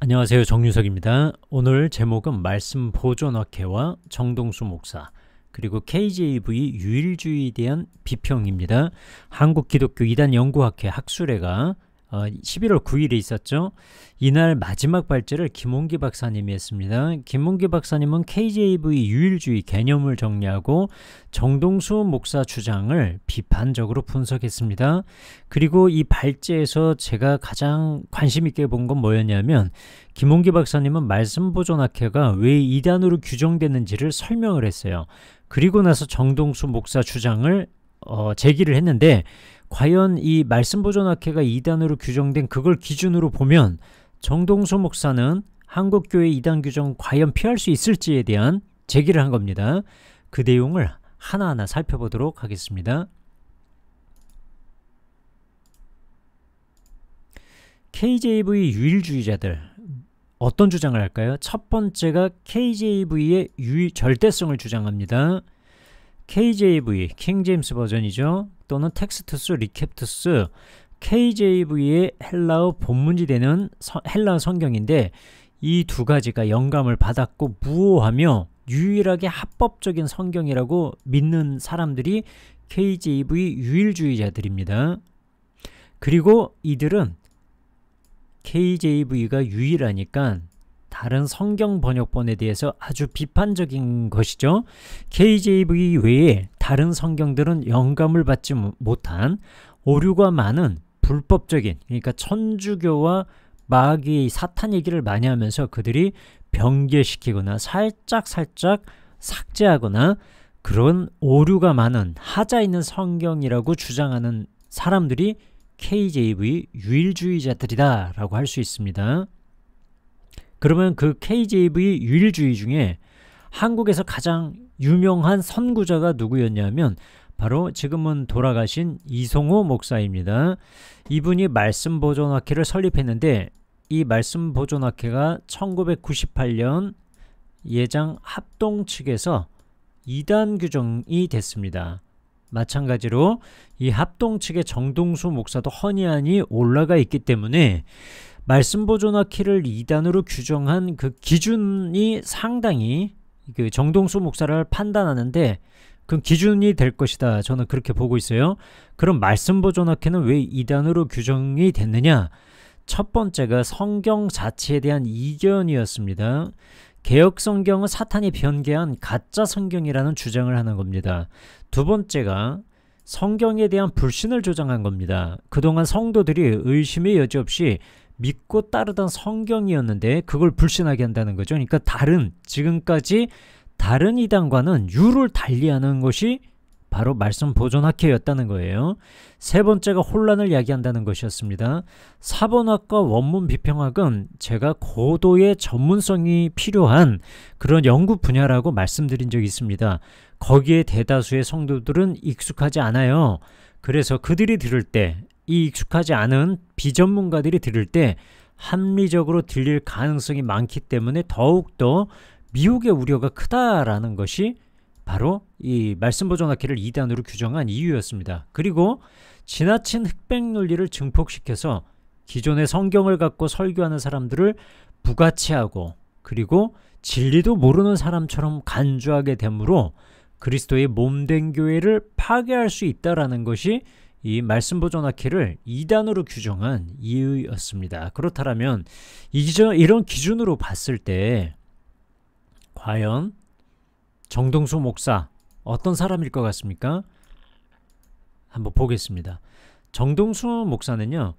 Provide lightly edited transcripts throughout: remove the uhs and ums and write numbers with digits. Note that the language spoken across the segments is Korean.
안녕하세요. 정유석입니다. 오늘 제목은 말씀 보존학회와 정동수 목사 그리고 KJV 유일주의에 대한 비평입니다. 한국기독교 이단연구학회 학술회가 11월 9일에 있었죠. 이날 마지막 발제를 김홍기 박사님이 했습니다. 김홍기 박사님은 KJV 유일주의 개념을 정리하고 정동수 목사 주장을 비판적으로 분석했습니다. 그리고 이 발제에서 제가 가장 관심 있게 본 건 뭐였냐면 김홍기 박사님은 말씀보존학회가 왜 이단으로 규정되는지를 설명을 했어요. 그리고 나서 정동수 목사 주장을 제기를 했는데 과연 이 말씀보존학회가 이단으로 규정된 그걸 기준으로 보면 정동수 목사는 한국교회 이단 규정 과연 피할 수 있을지에 대한 제기를 한 겁니다. 그 내용을 하나하나 살펴보도록 하겠습니다. KJV 유일주의자들 어떤 주장을 할까요? 첫 번째가 KJV의 절대성을 주장합니다. KJV, 킹제임스 버전이죠. 또는 텍스투스 리캡투스, KJV의 헬라어 본문이 되는 헬라어 성경인데 이 두 가지가 영감을 받았고 무오하며 유일하게 합법적인 성경이라고 믿는 사람들이 KJV 유일주의자들입니다. 그리고 이들은 KJV가 유일하니까 다른 성경 번역본에 대해서 아주 비판적인 것이죠. KJV 외에 다른 성경들은 영감을 받지 못한 오류가 많은 불법적인, 그러니까 천주교와 마귀의 사탄 얘기를 많이 하면서 그들이 변개시키거나 살짝 삭제하거나 그런 오류가 많은 하자 있는 성경이라고 주장하는 사람들이 KJV 유일주의자들이다 라고 할 수 있습니다. 그러면 그 KJV 유일주의 중에 한국에서 가장 유명한 선구자가 누구였냐면 바로 지금은 돌아가신 이송호 목사입니다. 이분이 말씀보존학회를 설립했는데 이 말씀보존학회가 1998년 예장 합동 측에서 이단 규정이 됐습니다. 마찬가지로 이 합동 측의 정동수 목사도 헌의안이 올라가 있기 때문에 말씀보존학회를 이단으로 규정한 그 기준이 상당히 그 정동수 목사를 판단하는데 그 기준이 될 것이다. 저는 그렇게 보고 있어요. 그럼 말씀보존학회는 왜 이단으로 규정이 됐느냐? 첫 번째가 성경 자체에 대한 이견이었습니다. 개혁성경은 사탄이 변개한 가짜 성경이라는 주장을 하는 겁니다. 두 번째가 성경에 대한 불신을 조장한 겁니다. 그동안 성도들이 의심의 여지 없이 믿고 따르던 성경이었는데 그걸 불신하게 한다는 거죠. 그러니까 지금까지 다른 이단과는 유를 달리하는 것이 바로 말씀보존학회였다는 거예요. 세 번째가 혼란을 야기한다는 것이었습니다. 사본학과 원문 비평학은 제가 고도의 전문성이 필요한 그런 연구 분야라고 말씀드린 적이 있습니다. 거기에 대다수의 성도들은 익숙하지 않아요. 그래서 그들이 들을 때 이 익숙하지 않은 비전문가들이 들을 때 합리적으로 들릴 가능성이 많기 때문에 더욱더 미혹의 우려가 크다라는 것이 바로 이 말씀보존학회를 이단으로 규정한 이유였습니다. 그리고 지나친 흑백 논리를 증폭시켜서 기존의 성경을 갖고 설교하는 사람들을 부가치하고 그리고 진리도 모르는 사람처럼 간주하게 되므로 그리스도의 몸된 교회를 파괴할 수 있다라는 것이 이 말씀보존학회를 이단으로 규정한 이유였습니다. 그렇다면 이런 기준으로 봤을 때 과연 정동수 목사 어떤 사람일 것 같습니까? 한번 보겠습니다. 정동수 목사는요.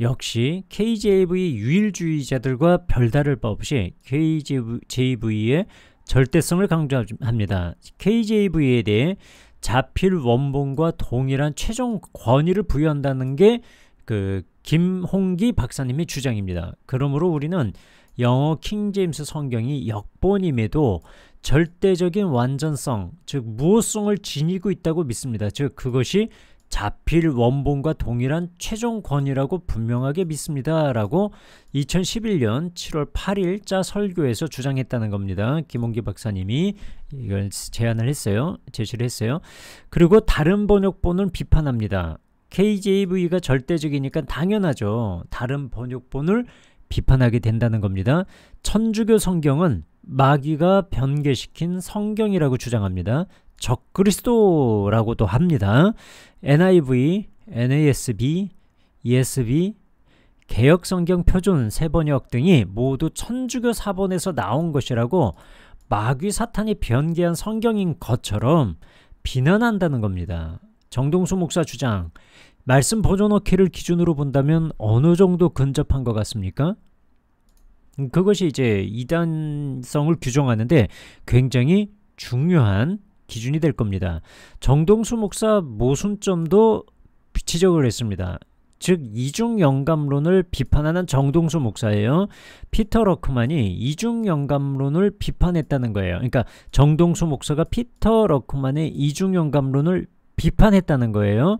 역시 KJV 유일주의자들과 별다를 바 없이 KJV의 절대성을 강조합니다. KJV에 대해 자필 원본과 동일한 최종 권위를 부여한다는 게 그 김홍기 박사님의 주장입니다. 그러므로 우리는 영어 킹제임스 성경이 역본임에도 절대적인 완전성, 즉 무호성을 지니고 있다고 믿습니다. 즉 그것이 자필 원본과 동일한 최종 권위라고 분명하게 믿습니다. 라고 2011년 7월 8일자 설교에서 주장했다는 겁니다. 김홍기 박사님이 이걸 제시를 했어요. 그리고 다른 번역본을 비판합니다. KJV가 절대적이니까 당연하죠. 다른 번역본을 비판하게 된다는 겁니다. 천주교 성경은 마귀가 변개시킨 성경이라고 주장합니다. 적그리스도라고도 합니다. NIV, NASB, ESV, 개역성경 표준 새번역 등이 모두 천주교 사본에서 나온 것이라고 마귀 사탄이 변개한 성경인 것처럼 비난한다는 겁니다. 정동수 목사 주장, 말씀 보존어케를 기준으로 본다면 어느 정도 근접한 것 같습니까? 그것이 이제 이단성을 규정하는데 굉장히 중요한 기준이 될 겁니다. 정동수 목사 모순점도 지적을 했습니다. 즉 이중영감론을 비판하는 정동수 목사예요. 피터 러크만이 이중영감론을 비판했다는 거예요. 그러니까 정동수 목사가 피터 러크만의 이중영감론을 비판했다는 거예요.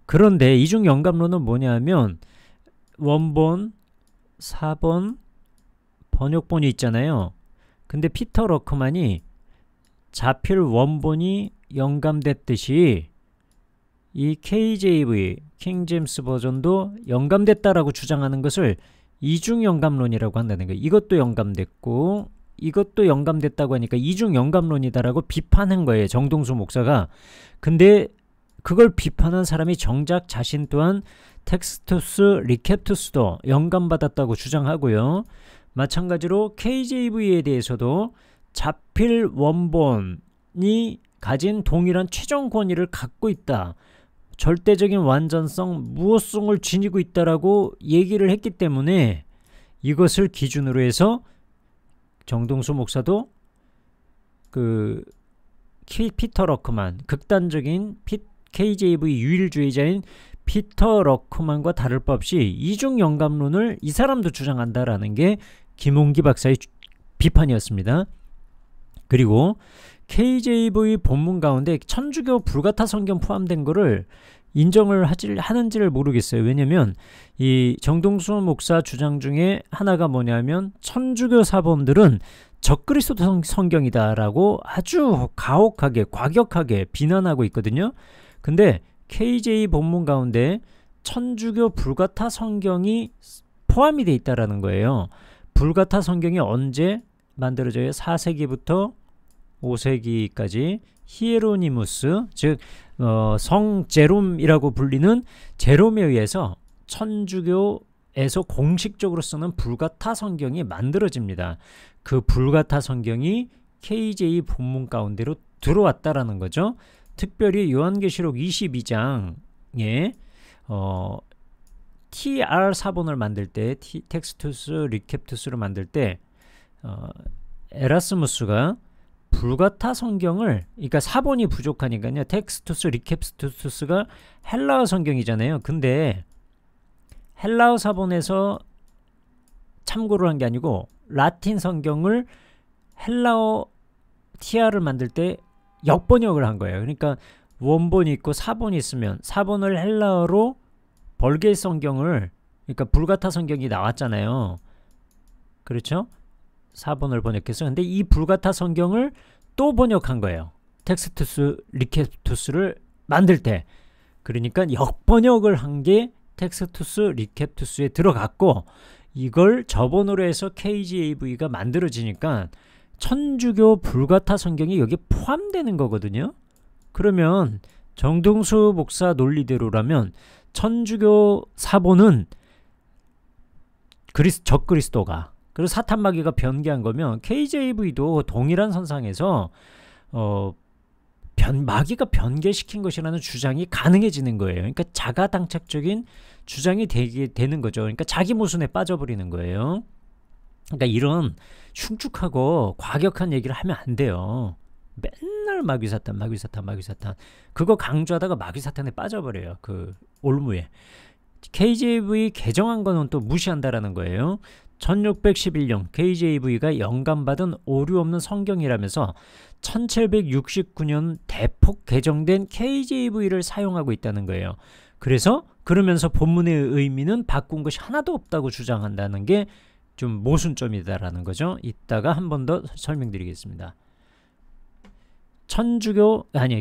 그런데 이중영감론은 뭐냐면 원본, 사본, 번역본이 있잖아요. 근데 피터 러크만이 자필 원본이 영감됐듯이 이 KJV, 킹제임스 버전도 영감됐다라고 주장하는 것을 이중영감론이라고 한다는 거예요. 이것도 영감됐고 이것도 영감됐다고 하니까 이중영감론이다라고 비판한 거예요. 정동수 목사가. 근데 그걸 비판한 사람이 정작 자신 또한 텍스투스 리캡투스도 영감받았다고 주장하고요. 마찬가지로 KJV에 대해서도 자필 원본이 가진 동일한 최종 권위를 갖고 있다. 절대적인 완전성, 무호성을 지니고 있다라고 얘기를 했기 때문에 이것을 기준으로 해서 정동수 목사도 그 피터 러크만, 극단적인 KJV 유일주의자인 피터 러크만과 다를 바 없이 이중영감론을 이 사람도 주장한다라는 게 김홍기 박사의 비판이었습니다. 그리고 KJV 본문 가운데 천주교 불가타 성경 포함된 거를 인정을 하는지를 모르겠어요. 왜냐면 이 정동수 목사 주장 중에 하나가 뭐냐면 천주교 사본들은 적그리스도 성경이다라고 아주 가혹하게 과격하게 비난하고 있거든요. 근데 KJ 본문 가운데 천주교 불가타 성경이 포함이 돼 있다라는 거예요. 불가타 성경이 언제 만들어져요? 4세기부터 5세기까지 히에로니무스, 즉 성 제롬이라고 불리는 제롬에 의해서 천주교에서 공식적으로 쓰는 불가타 성경이 만들어집니다. 그 불가타 성경이 KJ 본문 가운데로 들어왔다라는 거죠. 특별히 요한계시록 22장에 TR 사본을 만들 때, 텍스투스 리캡투스를 만들 때 에라스무스가 불가타 성경을, 그러니까 사본이 부족하니까요. 텍스투스 리캡투스가 헬라어 성경이잖아요. 근데 헬라어 사본에서 참고를 한 게 아니고 라틴 성경을 헬라어 TR을 만들 때 역번역을 한 거예요. 그러니까 원본이 있고 사본이 있으면 사본을 헬라어로 벌게 성경을, 그러니까 불가타 성경이 나왔잖아요. 그렇죠? 사본을 번역해서. 근데 이 불가타 성경을 또 번역한 거예요. 텍스투스 리캡투스를 만들 때. 그러니까 역번역을 한 게 텍스투스 리캡투스에 들어갔고, 이걸 저번으로 해서 KJV가 만들어지니까 천주교 불가타 성경이 여기 포함되는 거거든요. 그러면 정동수 목사 논리대로라면 천주교 사본은 적그리스도가, 그리고 사탄 마귀가 변개한 거면 KJV도 동일한 선상에서 마귀가 변개시킨 것이라는 주장이 가능해지는 거예요. 그러니까 자가당착적인 주장이 되는 거죠. 그러니까 자기 모순에 빠져버리는 거예요. 그러니까 이런 흉측하고 과격한 얘기를 하면 안 돼요. 맨날 마귀사탄, 마귀사탄, 마귀사탄. 그거 강조하다가 마귀사탄에 빠져버려요. 그 올무에. KJV 개정한 거는 또 무시한다라는 거예요. 1611년 KJV가 영감받은 오류 없는 성경이라면서 1769년 대폭 개정된 KJV를 사용하고 있다는 거예요. 그러면서 본문의 의미는 바꾼 것이 하나도 없다고 주장한다는 게 좀 모순점이다라는 거죠. 이따가 한 번 더 설명드리겠습니다.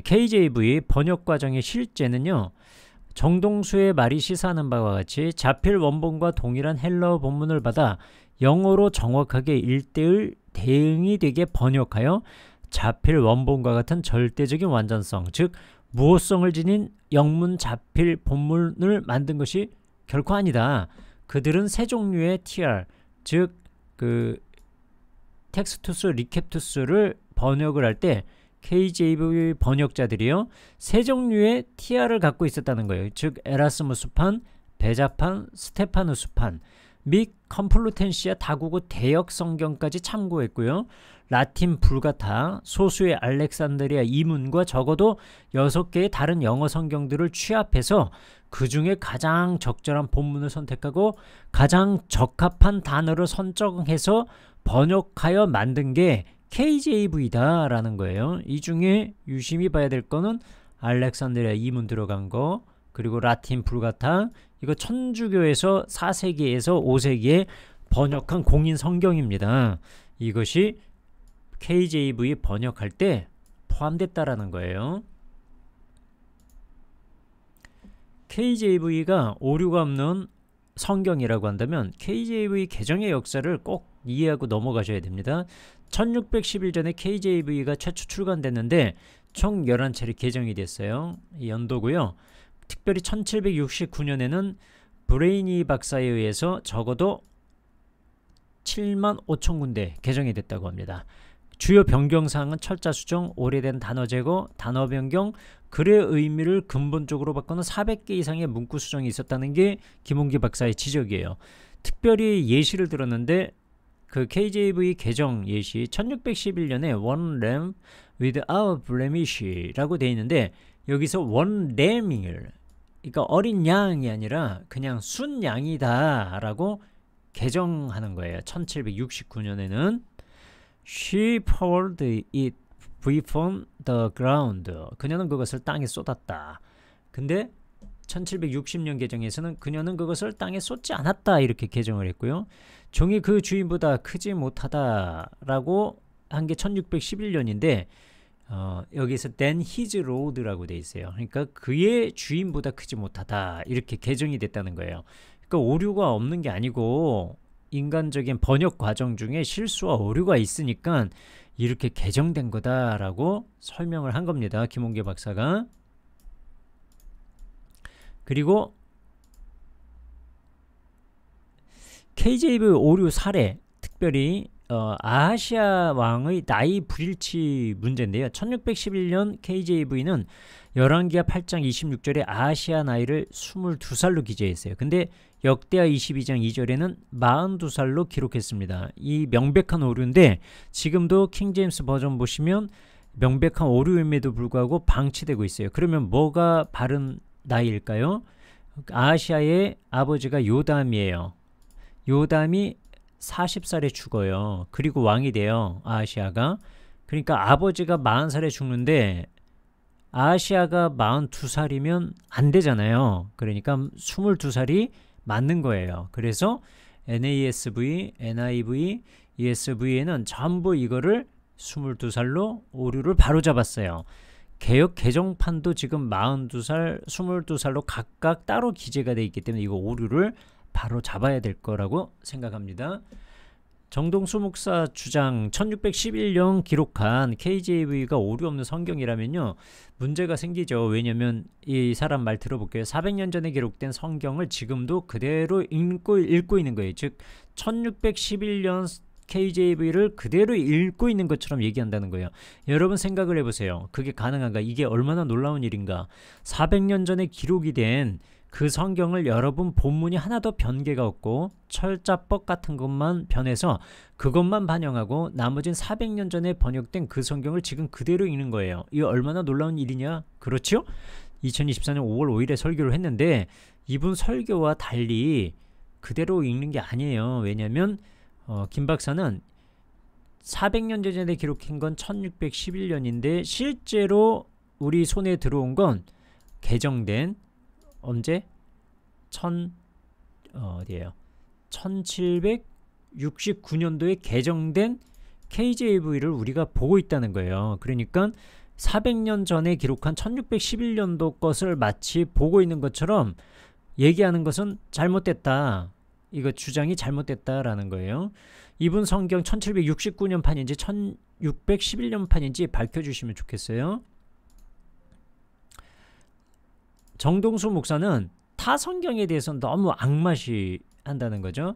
KJV 번역 과정의 실제는요, 정동수의 말이 시사하는 바와 같이 자필 원본과 동일한 헬러 본문을 받아 영어로 정확하게 1:1 대응이 되게 번역하여 자필 원본과 같은 절대적인 완전성, 즉 무호성을 지닌 영문 자필 본문을 만든 것이 결코 아니다. 그들은 세 종류의 TR, 즉 그 텍스투스 리캡투스를 번역을 할 때 KJV 번역자들이요, 세 종류의 TR을 갖고 있었다는 거예요. 즉 에라스무스판, 베자판, 스테파누스판 및 컴플루텐시아 다국어 대역 성경까지 참고했고요. 라틴 불가타, 소수의 알렉산드리아 이문과 적어도 6개의 다른 영어 성경들을 취합해서 그 중에 가장 적절한 본문을 선택하고 가장 적합한 단어를 선정해서 번역하여 만든 게 KJV다 라는 거예요. 이 중에 유심히 봐야 될 거는 알렉산드리아 이문 들어간 거, 그리고 라틴 불가타, 이거 천주교에서 4세기에서 5세기에 번역한 공인 성경입니다. 이것이 KJV 번역할 때 포함됐다라는 거예요. KJV가 오류가 없는 성경이라고 한다면 KJV 개정의 역사를 꼭 이해하고 넘어가셔야 됩니다. 1611년에 KJV가 최초 출간됐는데 총 11차례 개정이 됐어요. 이 연도고요. 특별히 1769년에는 브레이니 박사에 의해서 적어도 75,000군데 개정이 됐다고 합니다. 주요 변경사항은 철자 수정, 오래된 단어 제거, 단어 변경, 글의 의미를 근본적으로 바꾸는 400개 이상의 문구 수정이 있었다는 게 김홍기 박사의 지적이에요. 특별히 예시를 들었는데 그 KJV 개정 예시 1611년에 one lamb without blemish 라고 되어 있는데 여기서 one lamb을, 그러니까 어린 양이 아니라 그냥 순 양이다 라고 개정하는 거예요. 1769년에는 She poured it from the ground. 그녀는 그것을 땅에 쏟았다. 근데 1760년 개정에서는 그녀는 그것을 땅에 쏟지 않았다 이렇게 개정을 했고요. 종이 그 주인보다 크지 못하다라고 한 게 1611년인데 여기서 then his road라고 돼 있어요. 그러니까 그의 주인보다 크지 못하다 이렇게 개정이 됐다는 거예요. 그러니까 오류가 없는 게 아니고 인간적인 번역 과정 중에 실수와 오류가 있으니까 이렇게 개정된 거다라고 설명을 한 겁니다. 김홍기 박사가. 그리고 KJV 오류 사례, 특별히 아하시아 왕의 나이 불일치 문제인데요. 1611년 KJV는 열왕기하 8장 26절에 아하시아 나이를 22살로 기재했어요. 근데 역대하 22장 2절에는 42살로 기록했습니다. 이 명백한 오류인데 지금도 킹제임스 버전 보시면 명백한 오류임에도 불구하고 방치되고 있어요. 그러면 뭐가 바른 나이일까요? 아하시아의 아버지가 요담이에요. 요담이 40살에 죽어요. 그리고 왕이 돼요. 아하시아가. 그러니까 아버지가 40살에 죽는데 아하시아가 42살이면 안 되잖아요. 그러니까 22살이 맞는 거예요. 그래서 NASV, NIV, ESV에는 전부 이거를 22살로 오류를 바로잡았어요. 개역 개정판도 지금 42살, 22살로 각각 따로 기재가 되어 있기 때문에 이거 오류를 바로 잡아야 될 거라고 생각합니다. 정동수 목사 주장 1611년 기록한 KJV가 오류 없는 성경이라면요 문제가 생기죠. 왜냐면 이 사람 말 들어볼게요. 400년 전에 기록된 성경을 지금도 그대로 읽고 있는 거예요. 즉 1611년 KJV를 그대로 읽고 있는 것처럼 얘기한다는 거예요. 여러분 생각을 해보세요. 그게 가능한가? 이게 얼마나 놀라운 일인가? 400년 전에 기록이 된 그 성경을 여러분 본문이 하나도 변개가 없고 철자법 같은 것만 변해서 그것만 반영하고 나머진 400년 전에 번역된 그 성경을 지금 그대로 읽는 거예요. 이게 얼마나 놀라운 일이냐? 그렇죠? 2024년 5월 5일에 설교를 했는데 이분 설교와 달리 그대로 읽는 게 아니에요. 왜냐하면 김 박사는 400년 전에 기록한 건 1611년인데 실제로 우리 손에 들어온 건 개정된 언제? 1769년도에 개정된 KJV를 우리가 보고 있다는 거예요. 그러니까 400년 전에 기록한 1611년도 것을 마치 보고 있는 것처럼 얘기하는 것은 잘못됐다. 이거 주장이 잘못됐다라는 거예요. 이분 성경 1769년 판인지 1611년 판인지 밝혀주시면 좋겠어요. 정동수 목사는 타 성경에 대해서는 너무 악마시 한다는 거죠.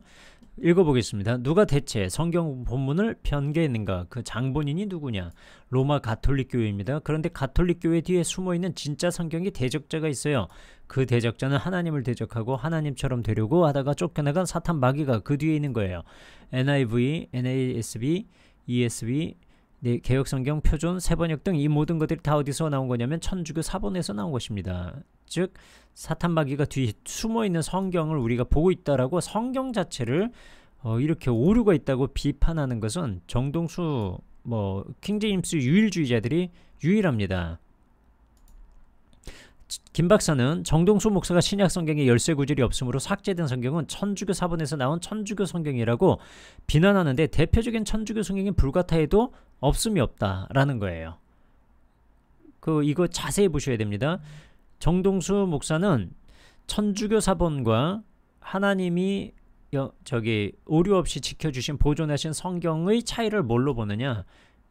읽어보겠습니다. 누가 대체 성경 본문을 변개했는가? 그 장본인이 누구냐? 로마 가톨릭 교회입니다. 그런데 가톨릭 교회 뒤에 숨어있는 진짜 성경의 대적자가 있어요. 그 대적자는 하나님을 대적하고 하나님처럼 되려고 하다가 쫓겨나간 사탄 마귀가 그 뒤에 있는 거예요. NIV, NASB, ESV, 네, 개혁성경, 표준, 세번역 등 이 모든 것들이 다 어디서 나온 거냐면 천주교 사본에서 나온 것입니다. 즉 사탄 마귀가 뒤에 숨어있는 성경을 우리가 보고 있다라고 성경 자체를 이렇게 오류가 있다고 비판하는 것은 정동수 킹제임스 유일주의자들이 유일합니다. 김 박사는 정동수 목사가 신약 성경에 열쇠 구절이 없으므로 삭제된 성경은 천주교 사본에서 나온 천주교 성경이라고 비난하는데 대표적인 천주교 성경이 불가타에도 없음이 없다라는 거예요. 이거 자세히 보셔야 됩니다. 정동수 목사는 천주교 사본과 하나님이 오류 없이 지켜주신 보존하신 성경의 차이를 뭘로 보느냐?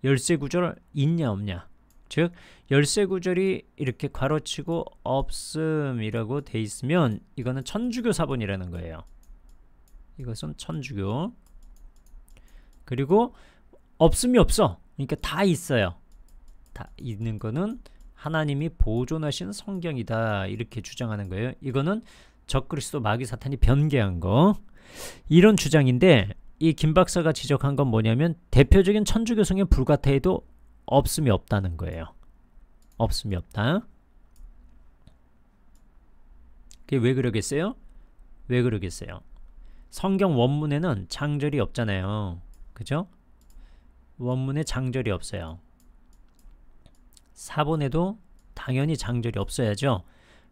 열쇠 구절 있냐 없냐? 즉 열쇠 구절이 이렇게 괄호치고 없음이라고 돼 있으면 이거는 천주교 사본이라는 거예요. 이것은 천주교. 그리고 없음이 없어. 그러니까 다 있어요. 다 있는 거는 하나님이 보존하신 성경이다. 이렇게 주장하는 거예요. 이거는 적그리스도 마귀 사탄이 변개한 거. 이런 주장인데 이 김 박사가 지적한 건 뭐냐면 대표적인 천주교 성경 불가타에도 없음이 없다는 거예요. 없음이 없다. 그게 왜 그러겠어요? 왜 그러겠어요? 성경 원문에는 장절이 없잖아요. 그죠? 원문에 장절이 없어요. 사본에도 당연히 장절이 없어야죠.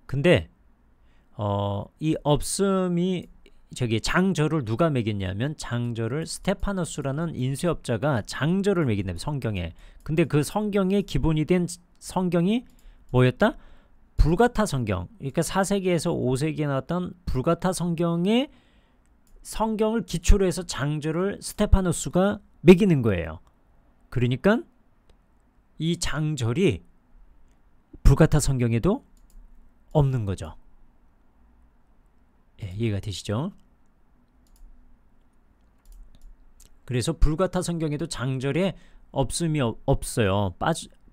근데 이 없음이 장절을 누가 매겼냐면 장절을 스테파노스라는 인쇄업자가 장절을 매긴다면 성경에. 근데 그 성경의 기본이 된 성경이 뭐였다? 불가타 성경. 그러니까 4세기에서 5세기에 나왔던 불가타 성경을 기초로 해서 장절을 스테파노스가 매기는 거예요. 그러니까 이 장절이 불가타 성경에도 없는 거죠. 예, 이해가 되시죠? 그래서 불가타 성경에도 장절에 없음이 없어요.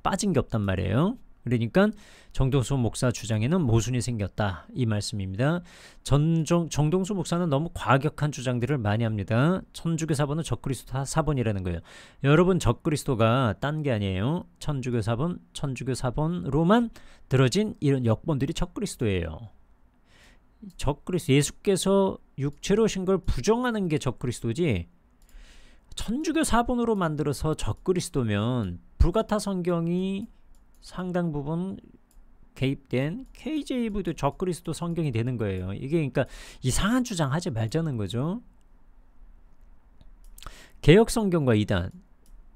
빠진 게 없단 말이에요. 그러니까 정동수 목사 주장에는 모순이 생겼다. 이 말씀입니다. 정동수 목사는 너무 과격한 주장들을 많이 합니다. 천주교 사본은 적그리스도 사본이라는 거예요. 여러분 적그리스도가 딴 게 아니에요. 천주교 사본으로만 들어진 이런 역본들이 적그리스도예요. 적그리스도 예수께서 육체로 오신 걸 부정하는 게 적그리스도지 천주교 사본으로 만들어서 적그리스도면 불가타 성경이 상당 부분 개입된 KJV도 적그리스도 성경이 되는 거예요. 이게 그러니까 이상한 주장 하지 말자는 거죠. 개혁 성경과 이단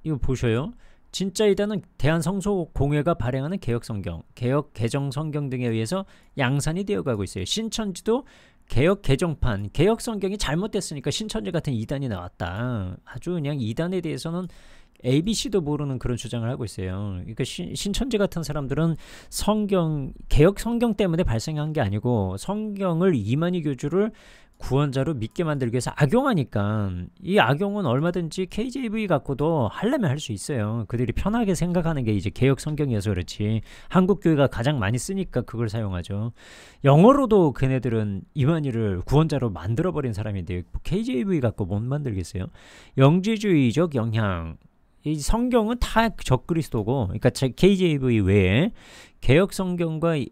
이거 보셔요. 진짜 이단은 대한성소공회가 발행하는 개혁 성경, 개혁 개정 성경 등에 의해서 양산이 되어가고 있어요. 신천지도 개혁 개정판, 개혁 성경이 잘못됐으니까 신천지 같은 이단이 나왔다. 아주 그냥 이단에 대해서는 ABC도 모르는 그런 주장을 하고 있어요. 그러니까 신천지 같은 사람들은 개혁 성경 때문에 발생한 게 아니고 성경을 이만희 교주를 구원자로 믿게 만들기 위해서 악용하니까 이 악용은 얼마든지 KJV 갖고도 하려면 할 수 있어요. 그들이 편하게 생각하는 게 이제 개혁 성경이어서 그렇지 한국 교회가 가장 많이 쓰니까 그걸 사용하죠. 영어로도 걔네들은 이만희를 구원자로 만들어버린 사람인데 KJV 갖고 못 만들겠어요. 영지주의적 영향 이 성경은 다 적그리스도고 그러니까 KJV 외에 개혁 성경의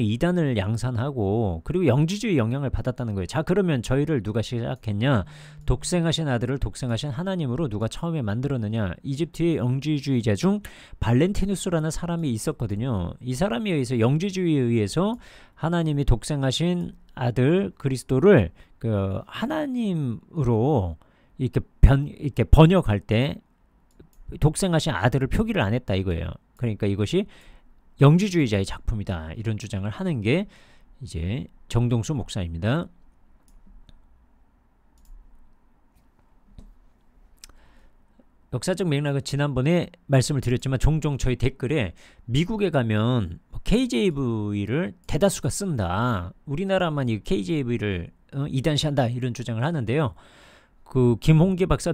이단을 양산하고 그리고 영지주의 영향을 받았다는 거예요. 자 그러면 저희를 누가 시작했냐? 독생하신 아들을 독생하신 하나님으로 누가 처음에 만들었느냐? 이집트의 영지주의자 중 발렌티누스라는 사람이 있었거든요. 이 사람에 의해서 영지주의에 의해서 하나님이 독생하신 아들 그리스도를 그 하나님으로 이렇게 번역할 때 독생하신 아들을 표기를 안 했다 이거예요. 그러니까 이것이 영지주의자의 작품이다. 이런 주장을 하는 게 이제 정동수 목사입니다. 역사적 맥락은 지난번에 말씀을 드렸지만 종종 저희 댓글에 미국에 가면 KJV를 대다수가 쓴다. 우리나라만 이 KJV를 이단시한다. 이런 주장을 하는데요. 그 김홍기 박사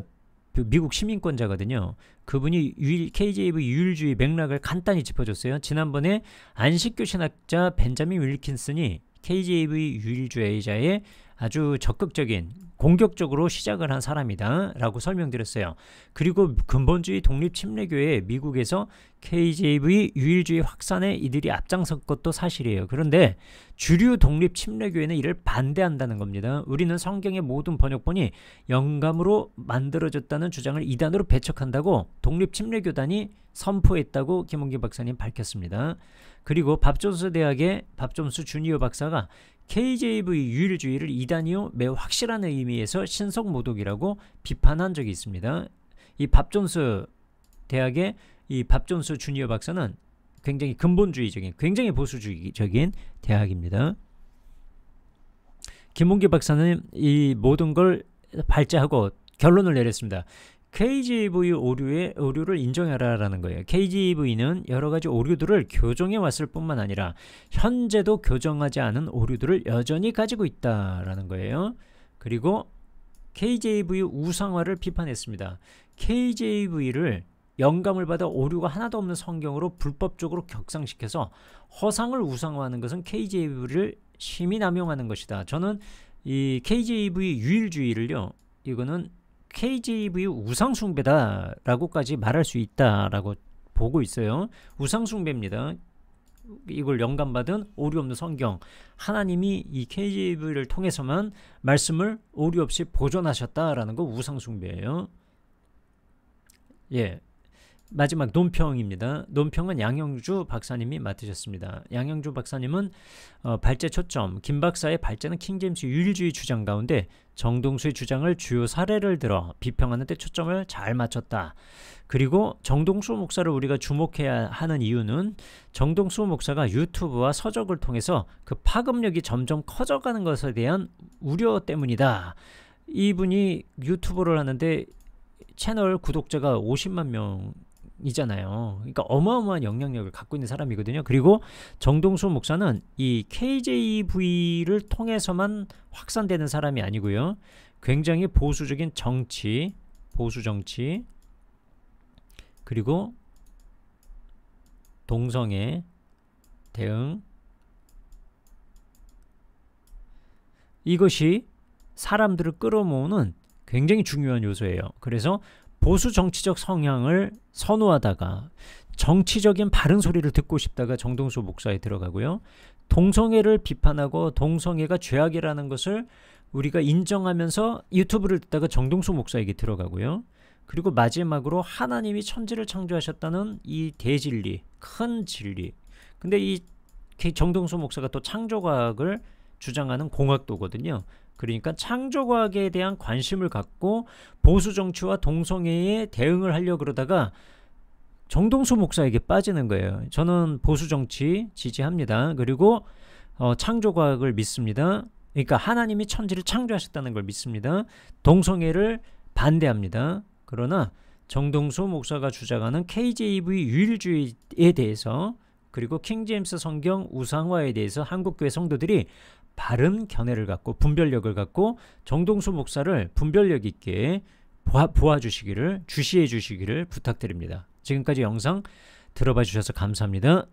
미국 시민권자거든요. 그분이 KJV 유일주의 맥락을 간단히 짚어줬어요. 지난번에 안식교 신학자 벤자민 윌킨슨이 KJV 유일주의자의 아주 적극적인 공격적으로 시작을 한 사람이다 라고 설명드렸어요. 그리고 근본주의 독립침례교회 미국에서 KJV 유일주의 확산에 이들이 앞장선 것도 사실이에요. 그런데 주류 독립침례교회는 이를 반대한다는 겁니다. 우리는 성경의 모든 번역본이 영감으로 만들어졌다는 주장을 이단으로 배척한다고 독립침례교단이 선포했다고 김홍기 박사님 밝혔습니다. 그리고 밥존스 대학의 밥존스 주니어 박사가 KJV 유일주의를 이단이요 매우 확실한 의미에서 신성모독이라고 비판한 적이 있습니다. 이 밥존스 대학의 이 밥존스 주니어 박사는 굉장히 근본주의적인, 굉장히 보수주의적인 대학입니다. 김홍기 박사는 이 모든 걸 발제하고 결론을 내렸습니다. KJV 오류를 인정하라라는 거예요. KJV는 여러 가지 오류들을 교정해 왔을 뿐만 아니라 현재도 교정하지 않은 오류들을 여전히 가지고 있다라는 거예요. 그리고 KJV 우상화를 비판했습니다. KJV를 영감을 받아 오류가 하나도 없는 성경으로 불법적으로 격상시켜서 허상을 우상화하는 것은 KJV를 심히 남용하는 것이다. 저는 이 KJV 유일주의를요, 이거는 KJV 우상숭배다라고까지 말할 수 있다라고 보고 있어요. 우상숭배입니다. 이걸 영감받은 오류 없는 성경, 하나님이 이 KJV를 통해서만 말씀을 오류 없이 보존하셨다라는 거 우상숭배예요. 예. 마지막 논평입니다. 논평은 양영주 박사님이 맡으셨습니다. 양영주 박사님은 발제 초점, 김 박사의 발제는 킹제임스 유일주의 주장 가운데 정동수의 주장을 주요 사례를 들어 비평하는 데 초점을 잘 맞췄다. 그리고 정동수 목사를 우리가 주목해야 하는 이유는 정동수 목사가 유튜브와 서적을 통해서 그 파급력이 점점 커져가는 것에 대한 우려 때문이다. 이분이 유튜브를 하는데 채널 구독자가 50만 명 이잖아요. 그러니까 어마어마한 영향력을 갖고 있는 사람이거든요. 그리고 정동수 목사는 이 KJV를 통해서만 확산되는 사람이 아니고요. 굉장히 보수적인 정치, 보수 정치, 그리고 동성애 대응, 이것이 사람들을 끌어모으는 굉장히 중요한 요소예요. 그래서 보수 정치적 성향을 선호하다가 정치적인 바른 소리를 듣고 싶다가 정동수 목사에 들어가고요. 동성애를 비판하고 동성애가 죄악이라는 것을 우리가 인정하면서 유튜브를 듣다가 정동수 목사에게 들어가고요. 그리고 마지막으로 하나님이 천지를 창조하셨다는 이 대진리, 큰 진리. 근데 이 정동수 목사가 또 창조과학을 주장하는 공학도거든요. 그러니까 창조과학에 대한 관심을 갖고 보수 정치와 동성애에 대응을 하려고 그러다가 정동수 목사에게 빠지는 거예요. 저는 보수 정치 지지합니다. 그리고 창조과학을 믿습니다. 그러니까 하나님이 천지를 창조하셨다는 걸 믿습니다. 동성애를 반대합니다. 그러나 정동수 목사가 주장하는 KJV 유일주의에 대해서 그리고 킹제임스 성경 우상화에 대해서 한국교회 성도들이 바른 견해를 갖고 분별력을 갖고 정동수 목사를 분별력 있게 보아주시기를, 주시해 주시기를 부탁드립니다. 지금까지 영상 들어봐 주셔서 감사합니다.